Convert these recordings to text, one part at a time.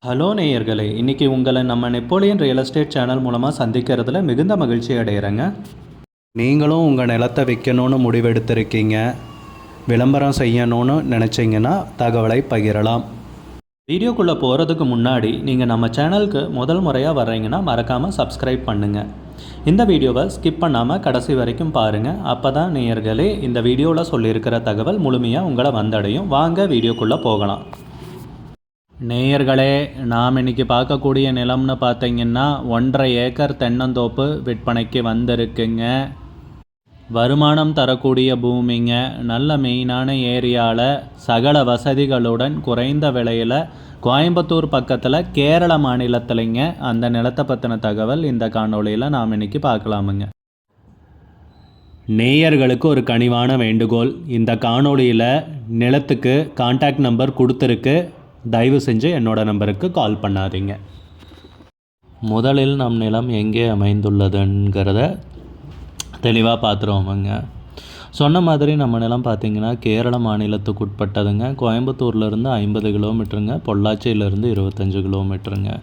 Hello நேயர்களே, இன்றைக்கி உங்களை நம்ம நெப்போலியன் ரியல் எஸ்டேட் சேனல் மூலமாக சந்திக்கிறதுல மிகுந்த மகிழ்ச்சி அடைகிறேங்க. நீங்களும் உங்கள் நிலத்தை விற்கணும்னு முடிவெடுத்திருக்கீங்க, விளம்பரம் செய்யணும்னு நினச்சிங்கன்னா தகவலை பகிரலாம். வீடியோக்குள்ளே போகிறதுக்கு முன்னாடி நீங்கள் நம்ம சேனலுக்கு முதல் முறையாக வர்றீங்கன்னா மறக்காமல் சப்ஸ்கிரைப் பண்ணுங்கள். இந்த வீடியோவை ஸ்கிப் பண்ணாமல் கடைசி வரைக்கும் பாருங்கள். அப்போ தான் நேயர்களே இந்த வீடியோவில் சொல்லியிருக்கிற தகவல் முழுமையாக உங்களை வந்தடையும். வாங்க வீடியோக்குள்ளே போகலாம். நேயர்களே, நாம் இன்றைக்கி பார்க்கக்கூடிய நிலம்னு பார்த்தீங்கன்னா 1.5 ஏக்கர் தென்னந்தோப்பு விற்பனைக்கு வந்திருக்குங்க. வருமானம் தரக்கூடிய பூமிங்க. நல்ல மெயினான ஏரியாவில் சகல வசதிகளுடன் குறைந்த விலையில் கோயம்புத்தூர் பக்கத்தில் கேரள மாநிலத்திலைங்க. அந்த நிலத்தை பற்றின தகவல் இந்த காணொளியில் நாம் இன்றைக்கி பார்க்கலாமுங்க. நேயர்களுக்கு ஒரு கனிவான வேண்டுகோள், இந்த காணொளியில் நிலத்துக்கு கான்டாக்ட் நம்பர் கொடுத்துருக்கு, தயவு செஞ்சு என்னோட நம்பருக்கு கால் பண்ணாதீங்க. முதலில் நம் நிலம் எங்கே அமைந்துள்ளதுங்கிறத தெளிவாக பார்த்துருவோமுங்க. சொன்ன மாதிரி நம்ம நிலம் பார்த்திங்கன்னா கேரள மாநிலத்துக்கு உட்பட்டதுங்க. கோயம்புத்தூர்லேருந்து 50 கிலோமீட்டருங்க, பொள்ளாச்சியிலேருந்து 25 கிலோமீட்டருங்க.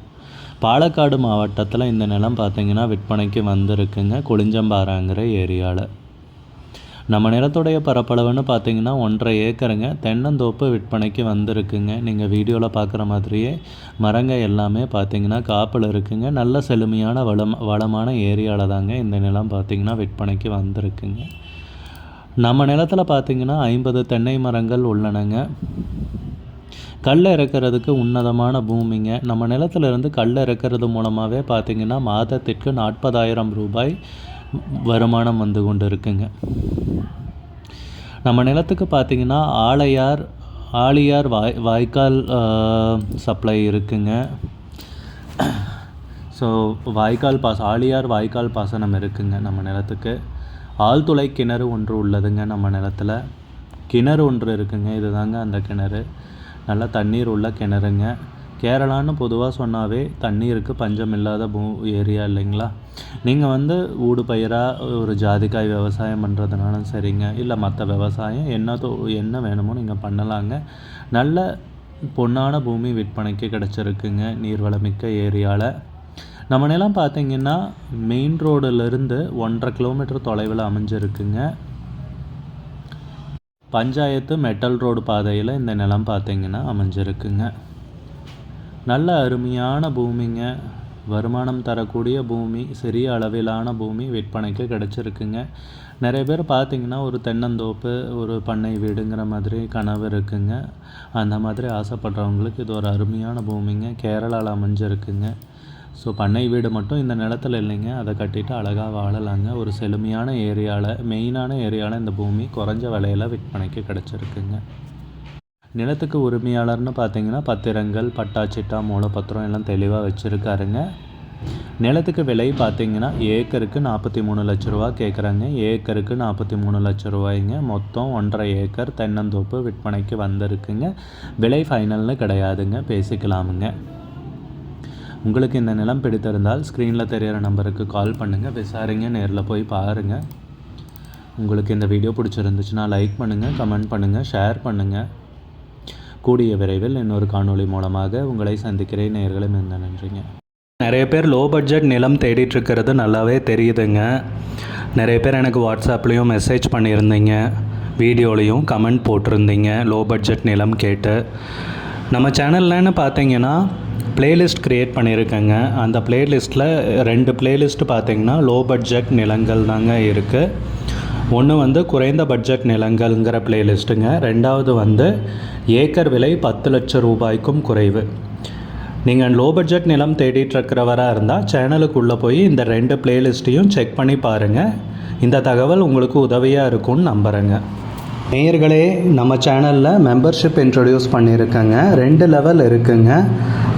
பாலக்காடு மாவட்டத்தில் இந்த நிலம் பார்த்திங்கன்னா விற்பனைக்கு வந்திருக்குங்க, கொளிஞ்சம்பாறைங்கிற ஏரியாவில். நம்ம நிலத்துடைய பரப்பளவுன்னு பார்த்தீங்கன்னா 1.5 ஏக்கருங்க. தென்னந்தோப்பு விற்பனைக்கு வந்திருக்குங்க. நீங்கள் வீடியோவில் பார்க்குற மாதிரியே மரங்க எல்லாமே பார்த்தீங்கன்னா காப்பில் இருக்குங்க. நல்ல செழுமையான வளமான ஏரியாவில் தாங்க இந்த நிலம் பார்த்திங்கன்னா விற்பனைக்கு வந்திருக்குங்க. நம்ம நிலத்தில் பார்த்திங்கன்னா 50 தென்னை மரங்கள் உள்ளனங்க. கல் இறக்கிறதுக்கு உன்னதமான பூமிங்க. நம்ம நிலத்திலிருந்து கல் இறக்கிறது மூலமாகவே பார்த்திங்கன்னா மாதத்திற்கு 40,000 ரூபாய் வருமானம் வந்து கொண்டு இருக்குங்க. நம்ம நிலத்துக்கு பார்த்திங்கன்னா ஆழியார் வாய்க்கால் சப்ளை இருக்குங்க. ஸோ ஆழியார் வாய்க்கால் பாசனம் இருக்குங்க நம்ம நிலத்துக்கு. ஆழ்துளை கிணறு ஒன்று உள்ளதுங்க. நம்ம நிலத்தில் கிணறு ஒன்று இருக்குங்க. இதுதாங்க அந்த கிணறு. நல்ல தண்ணீர் உள்ள கிணறுங்க. கேரளான்னு பொதுவாக சொன்னாவே தண்ணீருக்கு பஞ்சம் இல்லாத ஏரியா இல்லைங்களா. நீங்கள் ஊடு பயிராக ஒரு ஜாதிக்காய் விவசாயம் பண்ணுறதுனாலும் சரிங்க, இல்லை மற்ற விவசாயம் என்ன வேணுமோ நீங்கள் பண்ணலாங்க. நல்ல பொன்னான பூமி விற்பனைக்கு கிடச்சிருக்குங்க நீர்வளமிக்க ஏரியாவில். நம்ம நிலம் பார்த்திங்கன்னா மெயின் ரோடிலிருந்து 1.5 கிலோமீட்டர் தொலைவில் அமைஞ்சிருக்குங்க. பஞ்சாயத்து மெட்டல் ரோடு பாதையில் இந்த நிலம் பார்த்திங்கன்னா அமைஞ்சிருக்குங்க. நல்ல அருமையான பூமிங்க. வருமானம் தரக்கூடிய பூமி, சிறிய அளவிலான பூமி விற்பனைக்கு கிடச்சிருக்குங்க. நிறைய பேர் பார்த்திங்கன்னா ஒரு தென்னந்தோப்பு, ஒரு பண்ணை வீடுங்கிற மாதிரி கனவு இருக்குங்க. அந்த மாதிரி ஆசைப்படுறவங்களுக்கு இது ஒரு அருமையான பூமிங்க. கேரளாவில் அமைஞ்சிருக்குங்க. ஸோ பண்ணை வீடு மட்டும் இந்த நிலத்தில் இல்லைங்க, அதை கட்டிட்டு அழகாக வாழலாங்க. ஒரு செழுமையான ஏரியாவில், மெயினான ஏரியாவில் இந்த பூமி குறைஞ்ச விலையில் விற்பனைக்கு கிடச்சிருக்குங்க. நிலத்துக்கு உரிமையாளர்னு பார்த்தீங்கன்னா பத்திரங்கள், பட்டாச்சிட்டா, மூலப்பத்திரம் எல்லாம் தெளிவாக வச்சுருக்காருங்க. நிலத்துக்கு விலை பார்த்திங்கன்னா ஏக்கருக்கு 43 லட்ச ரூபா கேட்குறாங்க. ஏக்கருக்கு 43 லட்ச ரூபாய்ங்க. மொத்தம் 1.5 ஏக்கர் தென்னந்தோப்பு விற்பனைக்கு வந்திருக்குங்க. விலை ஃபைனல்னு கிடையாதுங்க, பேசிக்கலாமுங்க. உங்களுக்கு இந்த நிலம் பிடித்திருந்தால் ஸ்க்ரீனில் தெரிகிற நம்பருக்கு கால் பண்ணுங்கள், விசாரிங்க, நேரில் போய் பாருங்கள். உங்களுக்கு இந்த வீடியோ பிடிச்சிருந்துச்சுன்னா லைக் பண்ணுங்கள், கமெண்ட் பண்ணுங்கள், ஷேர் பண்ணுங்கள். கூடிய விரைவில் இன்னொரு காணொளி மூலமாக உங்களை சந்திக்கிறேன். நேயர்களே, மிகுந்த நன்றிங்க. நிறைய பேர் லோ பட்ஜெட் நிலம் தேடிட்டுருக்கிறது நல்லாவே தெரியுதுங்க. நிறைய பேர் எனக்கு வாட்ஸ்அப்லேயும் மெசேஜ் பண்ணியிருந்தீங்க, வீடியோலையும் கமெண்ட் போட்டிருந்தீங்க லோ பட்ஜெட் நிலம் கேட்டு. நம்ம சேனல்லன்னு பார்த்தீங்கன்னா ப்ளேலிஸ்ட் க்ரியேட் பண்ணியிருக்கேங்க. அந்த ப்ளேலிஸ்ட்டில் 2 ப்ளேலிஸ்ட்டு பார்த்திங்கன்னா லோ பட்ஜெட் நிலங்கள் தாங்க இருக்குது. ஒன்று குறைந்த பட்ஜெட் நிலங்கள்ங்கிற ப்ளேலிஸ்ட்டுங்க. ரெண்டாவது ஏக்கர் விலை 10 லட்சம் ரூபாய்க்கும் குறைவு. நீங்கள் லோ பட்ஜெட் நிலம் தேடிட்டுருக்கிறவராக இருந்தால் சேனலுக்குள்ளே போய் இந்த 2 ப்ளேலிஸ்ட்டையும் செக் பண்ணி பாருங்கள். இந்த தகவல் உங்களுக்கு உதவியாக இருக்கும்னு நம்புகிறேங்க. நேயர்களே, நம்ம சேனலில் மெம்பர்ஷிப் இன்ட்ரடியூஸ் பண்ணியிருக்கேங்க. 2 லெவல் இருக்குங்க.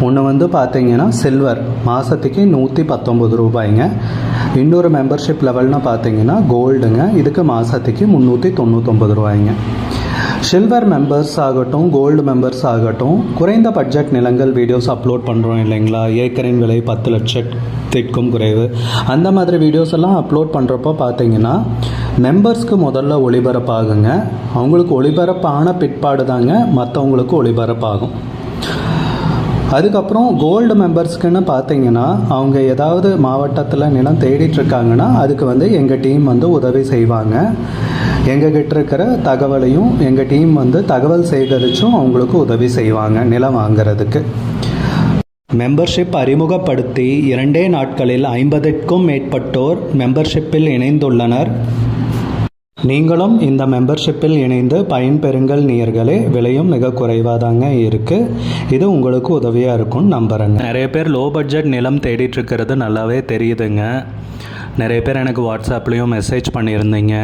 ஒன்று பார்த்தீங்கன்னா சில்வர், மாதத்துக்கு 119 ரூபாய்ங்க. இன்னொரு மெம்பர்ஷிப் லெவல்னு பார்த்தீங்கன்னா கோல்டுங்க. இதுக்கு மாதத்துக்கு 399 ரூபாய்ங்க. சில்வர் மெம்பர்ஸ் ஆகட்டும், கோல்டு மெம்பர்ஸ் ஆகட்டும், குறைந்த பட்ஜெட் நிலங்கள் வீடியோஸ் அப்லோட் பண்ணுறோம் இல்லைங்களா. ஏக்கரின் விலை 10 லட்சத்திற்கும் குறைவு, அந்த மாதிரி வீடியோஸ் எல்லாம் அப்லோட் பண்ணுறப்போ பார்த்தீங்கன்னா மெம்பர்ஸ்க்கு முதல்ல ஒளிபரப்பாகுங்க. அவங்களுக்கு ஒளிபரப்பான பிற்பாடு தாங்க மற்றவங்களுக்கு ஒளிபரப்பாகும். அதுக்கப்புறம் கோல்டு மெம்பர்ஸ்க்குன்னு பார்த்தீங்கன்னா அவங்க ஏதாவது மாவட்டத்தில் நிலம் தேடிட்டுருக்காங்கன்னா அதுக்கு வந்து எங்கள் டீம் வந்து உதவி செய்வாங்க. எங்ககிட்ட இருக்கிற தகவலையும் எங்கள் டீம் வந்து தகவல் சேகரித்தும் அவங்களுக்கு உதவி செய்வாங்க நிலம் வாங்கிறதுக்கு. மெம்பர்ஷிப் அறிமுகப்படுத்தி 2 நாட்களில் 50க்கும் மேற்பட்டோர் மெம்பர்ஷிப்பில் இணைந்துள்ளனர். நீங்களும் இந்த மெம்பர்ஷிப்பில் இணைந்து பயன்பெறுங்கள் நேயர்களே. விலையும் மிக குறைவாக தாங்க இருக்குது. இது உங்களுக்கு உதவியாக இருக்கும்னு நம்புகிறேங்க. நிறைய பேர் லோ பட்ஜெட் நிலம் தேடிட்டுருக்கிறது நல்லாவே தெரியுதுங்க. நிறைய பேர் எனக்கு வாட்ஸ்அப்லேயும் மெசேஜ் பண்ணியிருந்தீங்க,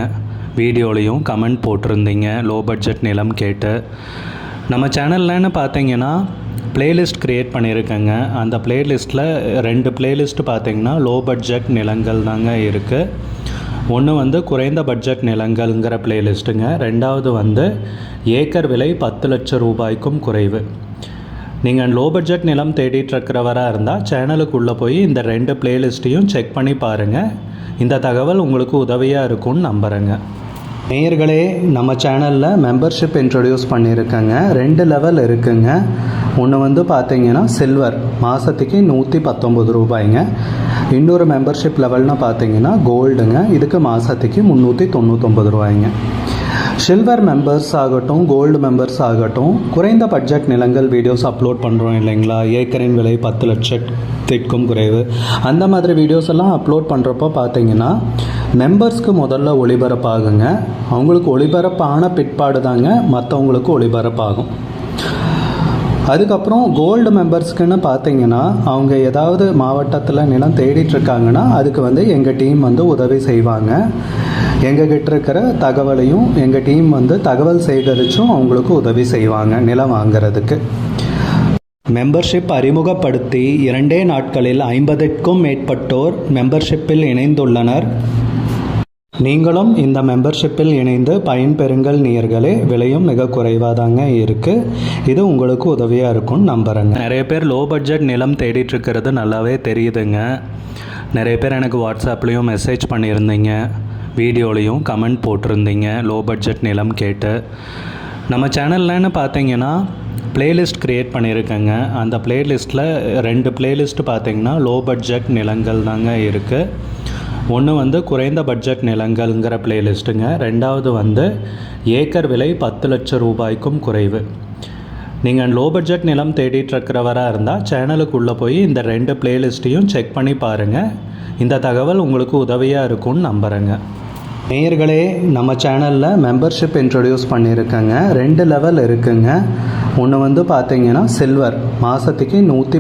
வீடியோலையும் கமெண்ட் போட்டிருந்தீங்க லோ பட்ஜெட் நிலம் கேட்டு. நம்ம சேனல்லன்னு பார்த்தீங்கன்னா பிளேலிஸ்ட் க்ரியேட் பண்ணியிருக்கேங்க. அந்த பிளேலிஸ்ட்டில் 2 பிளேலிஸ்ட்டு பார்த்தீங்கன்னா லோ பட்ஜெட் நிலங்கள் தாங்க இருக்குது. ஒன்று வந்து குறைந்த பட்ஜெட் நிலங்கள்ங்கிற பிளேலிஸ்ட்டுங்க. 2வது வந்து ஏக்கர் விலை 10 லட்சம் ரூபாய்க்கும் குறைவு. நீங்கள் லோ பட்ஜெட் நிலம் தேடிட்டுருக்கிறவராக இருந்தால் சேனலுக்குள்ளே போய் இந்த 2 பிளேலிஸ்ட்டையும் செக் பண்ணி பாருங்கள். இந்த தகவல் உங்களுக்கு உதவியாக இருக்கும்னு நம்புகிறேங்க. நேயர்களே, நம்ம சேனலில் மெம்பர்ஷிப் இன்ட்ரடியூஸ் பண்ணியிருக்கேங்க. 2 லெவல் இருக்குங்க. ஒன்று வந்து பார்த்தீங்கன்னா சில்வர், மாதத்துக்கு 119 ரூபாய்ங்க. இன்னொரு மெம்பர்ஷிப் லெவல்னு பார்த்தீங்கன்னா கோல்டுங்க, இதுக்கு மாதத்துக்கு 399 ரூபாய்ங்க. சில்வர் மெம்பர்ஸ் ஆகட்டும், கோல்டு மெம்பர்ஸ் ஆகட்டும், குறைந்த பட்ஜெட் நிலங்கள் வீடியோஸ் அப்லோட் பண்ணுறோம் இல்லைங்களா, ஏக்கரின் விலை 10 லட்சத்திற்கும் குறைவு, அந்த மாதிரி வீடியோஸ் எல்லாம் அப்லோட் பண்ணுறப்போ பார்த்தீங்கன்னா மெம்பர்ஸ்க்கு முதல்ல ஒளிபரப்பாகுங்க. அவங்களுக்கு ஒளிபரப்பான பிற்பாடு தாங்க மற்றவங்களுக்கு ஒளிபரப்பாகும். அதுக்கப்புறம் கோல்டு மெம்பர்ஸ்க்குன்னு பார்த்தீங்கன்னா அவங்க ஏதாவது மாவட்டத்தில் நிலம் தேடிட்டுருக்காங்கன்னா அதுக்கு வந்து எங்கள் டீம் வந்து உதவி செய்வாங்க. எங்ககிட்ட இருக்கிற தகவலையும் எங்கள் டீம் வந்து தகவல் சேகரித்தும் அவங்களுக்கு உதவி செய்வாங்க நிலம் வாங்கிறதுக்கு. மெம்பர்ஷிப் அறிமுகப்படுத்தி 2 நாட்களில் 50க்கும் மேற்பட்டோர் மெம்பர்ஷிப்பில் இணைந்துள்ளனர். நீங்களும் இந்த மெம்பர்ஷிப்பில் இணைந்து பயன்பெறுங்கள் நேயர்களே. விலையும் மிக குறைவாக தாங்க இருக்குது. இது உங்களுக்கு உதவியாக இருக்கும்னு நம்புகிறேங்க. நிறைய பேர் லோ பட்ஜெட் நிலம் தேடிட்டுருக்கிறது நல்லாவே தெரியுதுங்க. நிறைய பேர் எனக்கு வாட்ஸ்அப்லேயும் மெசேஜ் பண்ணியிருந்தீங்க, வீடியோலையும் கமெண்ட் போட்டிருந்தீங்க லோ பட்ஜெட் நிலம் கேட்டு. நம்ம சேனல்லன்னு பார்த்தீங்கன்னா பிளேலிஸ்ட் க்ரியேட் பண்ணியிருக்கேங்க. அந்த பிளேலிஸ்ட்டில் 2 பிளேலிஸ்ட்டு பார்த்தீங்கன்னா லோ பட்ஜெட் நிலங்கள் தாங்க இருக்குது. ஒன்று வந்து குறைந்த பட்ஜெட் நிலங்கள்ங்கிற பிளேலிஸ்ட்டுங்க. 2வது வந்து ஏக்கர் விலை 10 லட்சம் ரூபாய்க்கும் குறைவு. நீங்கள் லோ பட்ஜெட் நிலம் தேடிட்டுருக்கிறவராக இருந்தால் சேனலுக்குள்ளே போய் இந்த 2 பிளேலிஸ்ட்டையும் செக் பண்ணி பாருங்கள். இந்த தகவல் உங்களுக்கு உதவியாக இருக்கும்னு நம்புகிறேங்க. நேயர்களே, நம்ம சேனலில் மெம்பர்ஷிப் இன்ட்ரடியூஸ் பண்ணியிருக்கேங்க. 2 லெவல் இருக்குங்க. ஒன்று வந்து பார்த்தீங்கன்னா சில்வர், மாதத்துக்கு 110